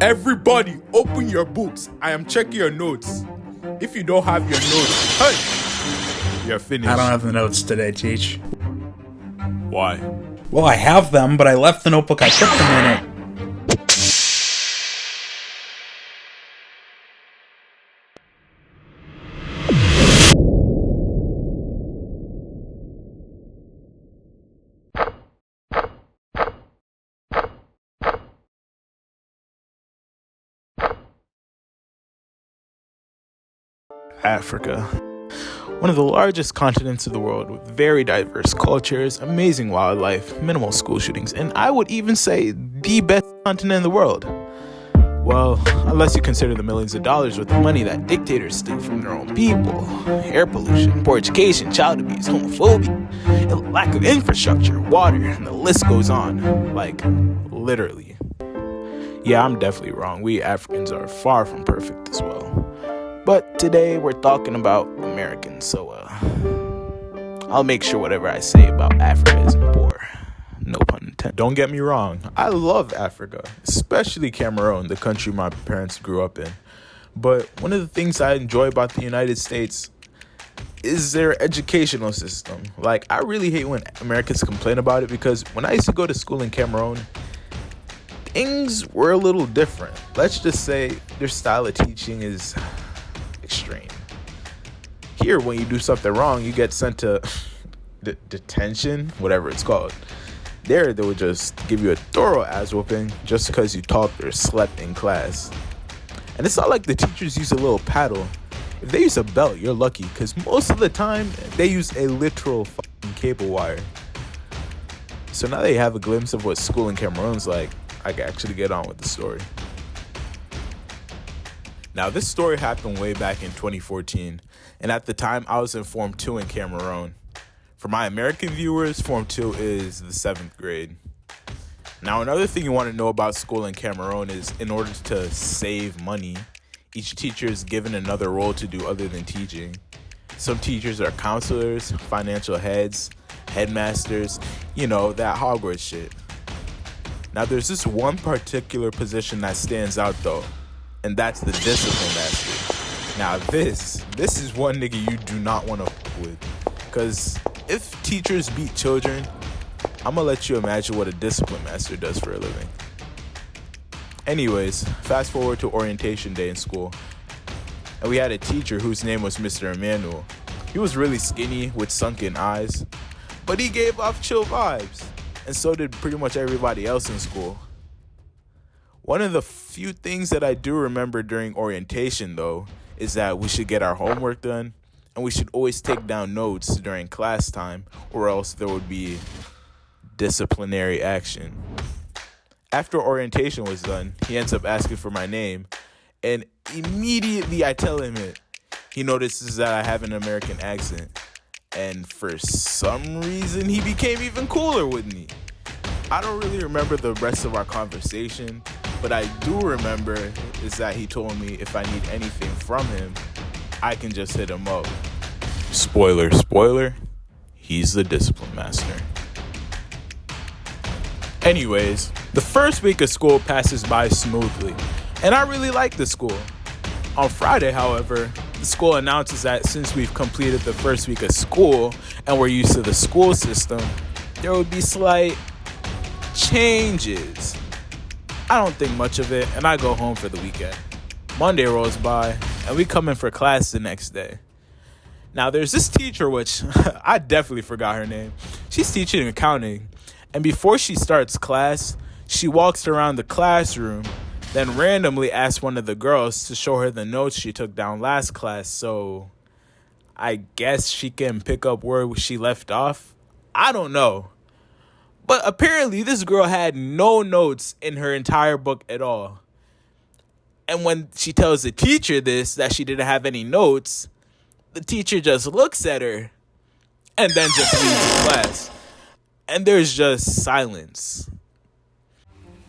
Everybody, open your books. I am checking your notes. If you don't have your notes, hey, you're finished. I don't have the notes today, Teach. Why? Well, I have them, but I left the notebook I put them in it. Africa. One of the largest continents of the world with very diverse cultures, amazing wildlife, minimal school shootings, and I would even say the best continent in the world. Well, unless you consider the millions of dollars worth of money that dictators steal from their own people. Air pollution, poor education, child abuse, homophobia, a lack of infrastructure, water, and the list goes on. Like, literally. Yeah, I'm definitely wrong. We Africans are far from perfect as well. But today we're talking about Americans, so I'll make sure whatever I say about Africa isn't poor. No pun intended. Don't get me wrong, I love Africa, especially Cameroon, the country my parents grew up in. But one of the things I enjoy about the United States is their educational system. Like, I really hate when Americans complain about it because when I used to go to school in Cameroon, things were a little different. Let's just say their style of teaching is extreme. Here, when you do something wrong, you get sent to detention, whatever it's called. There, they would just give you a thorough ass whooping just because you talked or slept in class. And it's not like the teachers use a little paddle. If they use a belt, you're lucky, because most of the time, they use a literal fucking cable wire. So now that you have a glimpse of what school in Cameroon's like, I can actually get on with the story. Now, this story happened way back in 2014, and at the time, I was in Form 2 in Cameroon. For my American viewers, Form 2 is the 7th grade. Now, another thing you want to know about school in Cameroon is in order to save money, each teacher is given another role to do other than teaching. Some teachers are counselors, financial heads, headmasters, that Hogwarts shit. Now, there's this one particular position that stands out, though. And that's the discipline master. Now this is one nigga you do not want to fuck with. Because if teachers beat children, I'm going to let you imagine what a discipline master does for a living. Anyways, fast forward to orientation day in school. And we had a teacher whose name was Mr. Emmanuel. He was really skinny with sunken eyes. But he gave off chill vibes. And so did pretty much everybody else in school. One of the few things that I do remember during orientation, though, is that we should get our homework done, and we should always take down notes during class time, or else there would be disciplinary action. After orientation was done, he ends up asking for my name, and immediately I tell him it. He notices that I have an American accent, and for some reason, he became even cooler with me. I don't really remember the rest of our conversation, but I do remember is that he told me if I need anything from him, I can just hit him up. Spoiler, he's the discipline master. Anyways, the first week of school passes by smoothly, and I really like the school. On Friday, however, the school announces that since we've completed the first week of school and we're used to the school system, there would be slight changes. I don't think much of it, and I go home for the weekend. Monday rolls by, and we come in for class the next day. Now, there's this teacher, which I definitely forgot her name. She's teaching accounting, and before she starts class, she walks around the classroom, then randomly asks one of the girls to show her the notes she took down last class, so I guess she can pick up where she left off. I don't know. But apparently this girl had no notes in her entire book at all. And when she tells the teacher this, that she didn't have any notes, the teacher just looks at her and then just leaves the class. And there's just silence.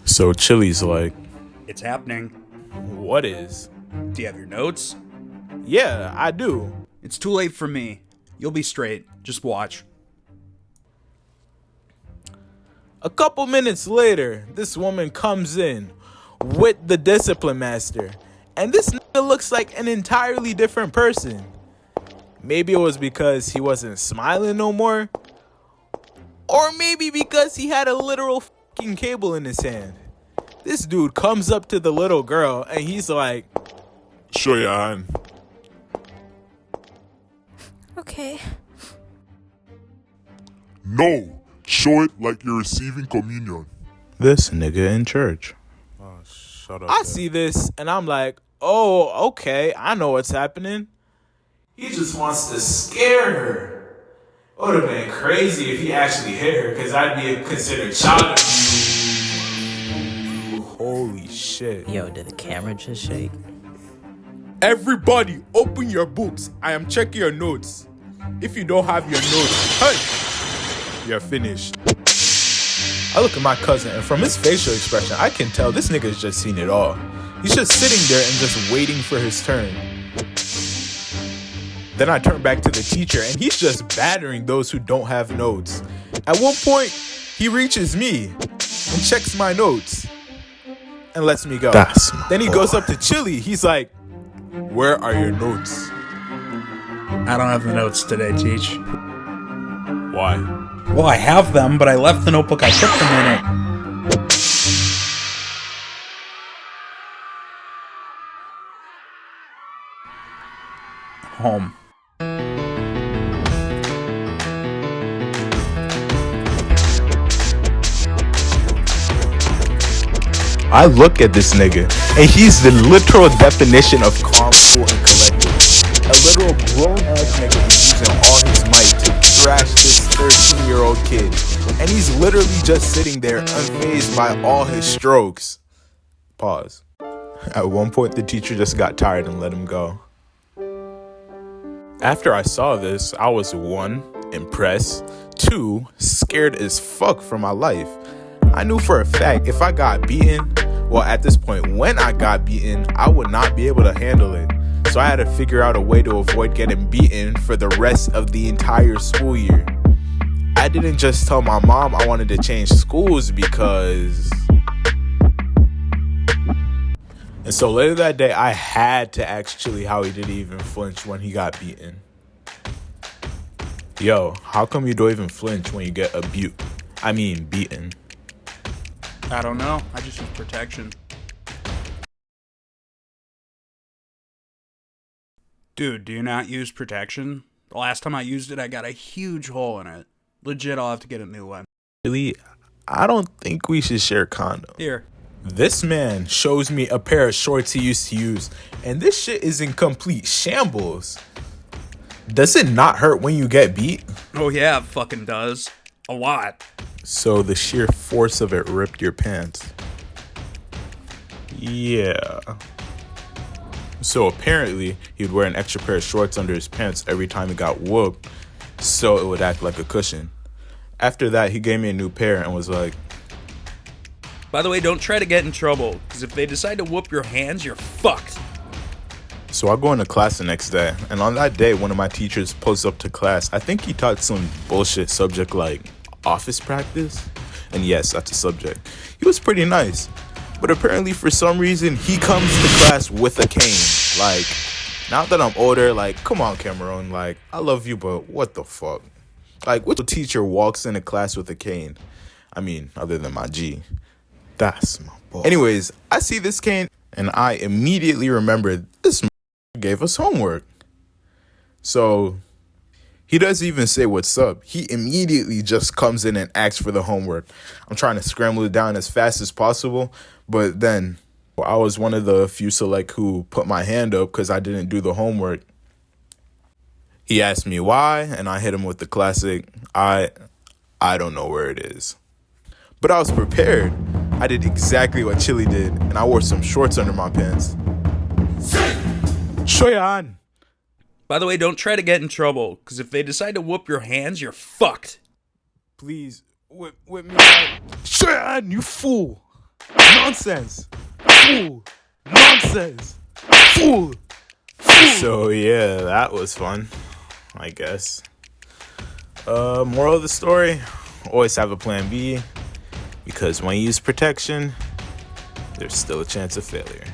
So Chili's like, It's happening. what is? Do you have your notes? Yeah, I do. It's too late for me. You'll be straight. Just watch. A couple minutes later, this woman comes in with the discipline master. And this nigga looks like an entirely different person. Maybe it was because he wasn't smiling no more. Or maybe because he had a literal fucking cable in his hand. This dude comes up to the little girl and he's like, show your hand. Okay. No, show it like you're receiving communion. this nigga in church. Oh, shut up. I see this and I'm like, oh, okay, I know what's happening. He just wants to scare her. It would have been crazy if he actually hit her, because I'd be considered child abuse. Holy shit. Yo, did the camera just shake? Everybody, open your books. I am checking your notes. If you don't have your notes, hey, you're finished. I look at my cousin, and from his facial expression, I can tell this nigga's just seen it all. He's just sitting there and just waiting for his turn. Then I turn back to the teacher, and he's just battering those who don't have notes. At one point, he reaches me and checks my notes and lets me go. Then he goes up to Chili. He's like, where are your notes? I don't have the notes today, Teach. Why? Well, I have them, but I left the notebook I took them in it. Home. I look at this nigga, and he's the literal definition of calm, cool, and collected. A literal grown-ass nigga who's using all his might to thrash this 13-year-old kid. And he's literally just sitting there unfazed by all his strokes. Pause. At one point, the teacher just got tired and let him go. After I saw this, I was 1, impressed, 2, scared as fuck for my life. I knew for a fact if I got beaten, well, at this point, when I got beaten, I would not be able to handle it. So I had to figure out a way to avoid getting beaten for the rest of the entire school year. I didn't just tell my mom I wanted to change schools because... And so later that day, I had to ask Chili how he didn't even flinch when he got beaten. Yo, how come you don't even flinch when you get beaten? I don't know. I just use protection. Dude, do you not use protection? The last time I used it, I got a huge hole in it. Legit, I'll have to get a new one. Really, I don't think we should share condoms. Here. This man shows me a pair of shorts he used to use, and this shit is in complete shambles. Does it not hurt when you get beat? Oh yeah, it fucking does. A lot. So the sheer force of it ripped your pants. Yeah. So apparently, he'd wear an extra pair of shorts under his pants every time he got whooped, so it would act like a cushion. After that, he gave me a new pair and was like, By the way, don't try to get in trouble, because if they decide to whoop your hands, you're fucked. So I go into class the next day, and on that day, one of my teachers pulls up to class. I think he taught some bullshit subject like office practice. And yes, that's a subject. He was pretty nice. But apparently, for some reason, he comes to class with a cane. Like, now that I'm older, like, come on, Cameron. Like, I love you, but what the fuck? Like, which teacher walks into class with a cane? I mean, other than my G. That's my boy. Anyways, I see this cane, and I immediately remembered this gave us homework. So he doesn't even say what's up. He immediately just comes in and asks for the homework. I'm trying to scramble it down as fast as possible, but then I was one of the few select who put my hand up because I didn't do the homework. He asked me why, and I hit him with the classic, I don't know where it is. But I was prepared. I did exactly what Chili did, and I wore some shorts under my pants. Show your hand. By the way, don't try to get in trouble, because if they decide to whoop your hands, you're fucked. Please, whip me out. Show your hand, you fool. Nonsense. Fool. Nonsense. Fool. So, yeah, that was fun, I guess. Moral of the story, always have a plan B, because when you use protection, there's still a chance of failure.